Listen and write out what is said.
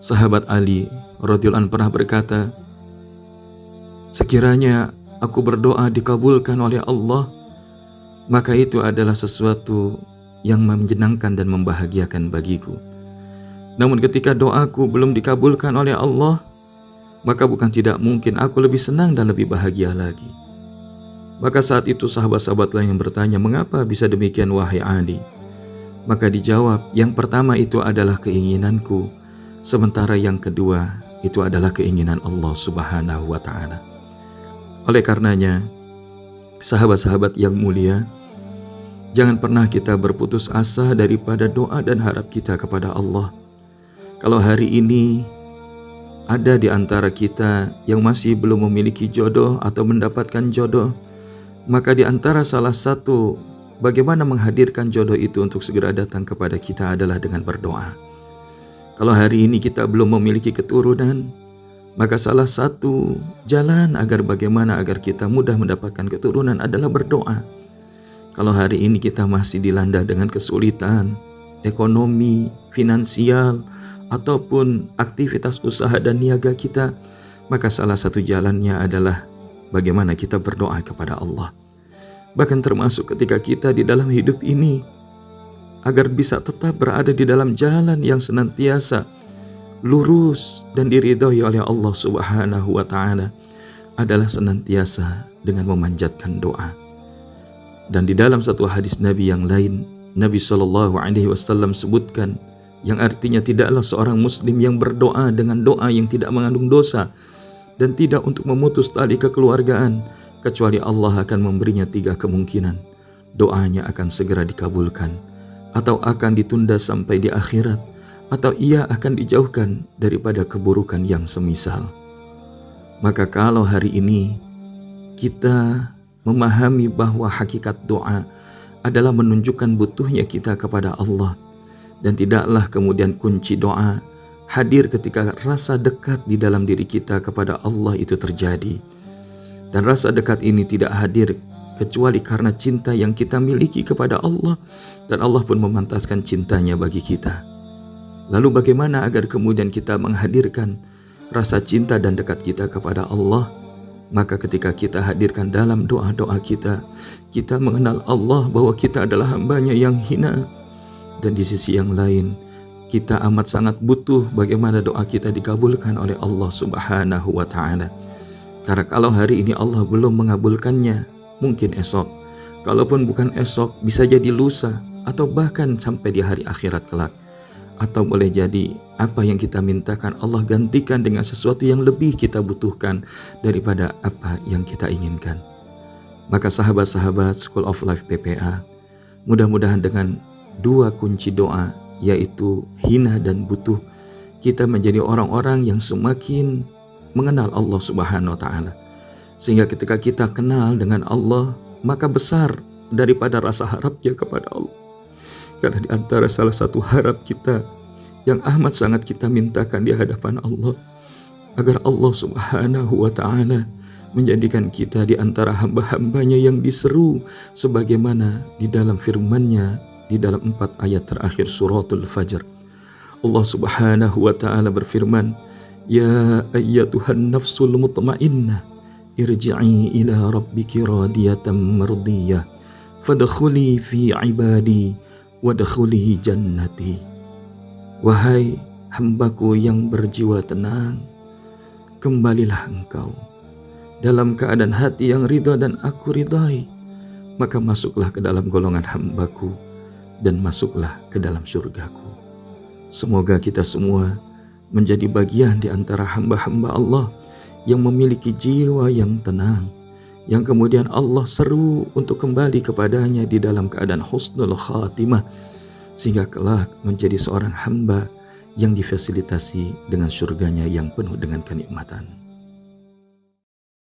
Sahabat Ali radhiyallahu anhu pernah berkata, sekiranya aku berdoa dikabulkan oleh Allah, maka itu adalah sesuatu yang menyenangkan dan membahagiakan bagiku. Namun ketika doaku belum dikabulkan oleh Allah, maka bukan tidak mungkin aku lebih senang dan lebih bahagia lagi. Maka saat itu sahabat-sahabat lain yang bertanya, mengapa bisa demikian wahai Ali? Maka dijawab, yang pertama itu adalah keinginanku, sementara yang kedua itu adalah keinginan Allah Subhanahu wa ta'ala. Oleh karenanya, sahabat-sahabat yang mulia, jangan pernah kita berputus asa daripada doa dan harap kita kepada Allah. Kalau hari ini ada di antara kita yang masih belum memiliki jodoh atau mendapatkan jodoh, maka di antara salah satu bagaimana menghadirkan jodoh itu untuk segera datang kepada kita adalah dengan berdoa. Kalau hari ini kita belum memiliki keturunan, maka salah satu jalan agar kita mudah mendapatkan keturunan adalah berdoa. Kalau hari ini kita masih dilanda dengan kesulitan, ekonomi, finansial, ataupun aktivitas usaha dan niaga kita, maka salah satu jalannya adalah bagaimana kita berdoa kepada Allah. Bahkan termasuk ketika kita di dalam hidup ini, agar bisa tetap berada di dalam jalan yang senantiasa lurus dan diridhoi oleh Allah Subhanahu wa ta'ala, adalah senantiasa dengan memanjatkan doa. Dan di dalam satu hadis Nabi yang lain, Nabi SAW sebutkan, yang artinya tidaklah seorang muslim yang berdoa dengan doa yang tidak mengandung dosa dan tidak untuk memutus tali kekeluargaan, kecuali Allah akan memberinya 3 kemungkinan. Doanya akan segera dikabulkan, atau akan ditunda sampai di akhirat, atau ia akan dijauhkan daripada keburukan yang semisal. Maka kalau hari ini kita memahami bahwa hakikat doa adalah menunjukkan butuhnya kita kepada Allah, dan tidaklah kemudian kunci doa hadir ketika rasa dekat di dalam diri kita kepada Allah itu terjadi. Dan rasa dekat ini tidak hadir kecuali karena cinta yang kita miliki kepada Allah, dan Allah pun memantaskan cintanya bagi kita. Lalu bagaimana agar kemudian kita menghadirkan rasa cinta dan dekat kita kepada Allah? Maka ketika kita hadirkan dalam doa-doa kita, kita mengenal Allah bahwa kita adalah hambanya yang hina. Dan di sisi yang lain, kita amat sangat butuh bagaimana doa kita dikabulkan oleh Allah Subhanahu wa ta'ala. Karena kalau hari ini Allah belum mengabulkannya, mungkin esok. Kalaupun bukan esok, bisa jadi lusa, atau bahkan sampai di hari akhirat kelak. Atau boleh jadi apa yang kita mintakan Allah gantikan dengan sesuatu yang lebih kita butuhkan daripada apa yang kita inginkan. Maka sahabat-sahabat School of Life PPA, mudah-mudahan dengan 2 kunci doa, yaitu hina dan butuh, kita menjadi orang-orang yang semakin mengenal Allah Subhanahu wa ta'ala. Sehingga ketika kita kenal dengan Allah, maka besar daripada rasa harapnya kepada Allah. Karena di antara salah satu harap kita yang amat sangat kita mintakan di hadapan Allah, agar Allah Subhanahu wa ta'ala menjadikan kita di antara hamba-hambanya yang diseru sebagaimana di dalam firman-Nya di dalam 4 ayat terakhir suratul Fajr. Allah Subhanahu wa ta'ala berfirman, ya ayyatuhan nafsul mutmainnah, irji'i ila rabbiki radiyatan mardiyah, fadkhuli fi ibadi wadkhuli jannati. Wahai hambaku yang berjiwa tenang, kembalilah engkau dalam keadaan hati yang ridha dan aku ridhai, maka masuklah ke dalam golongan hambaku dan masuklah ke dalam surgaku. Semoga kita semua menjadi bagian di antara hamba-hamba Allah yang memiliki jiwa yang tenang, yang kemudian Allah seru untuk kembali kepadanya di dalam keadaan husnul khatimah, sehingga kelak menjadi seorang hamba yang difasilitasi dengan surganya yang penuh dengan kenikmatan.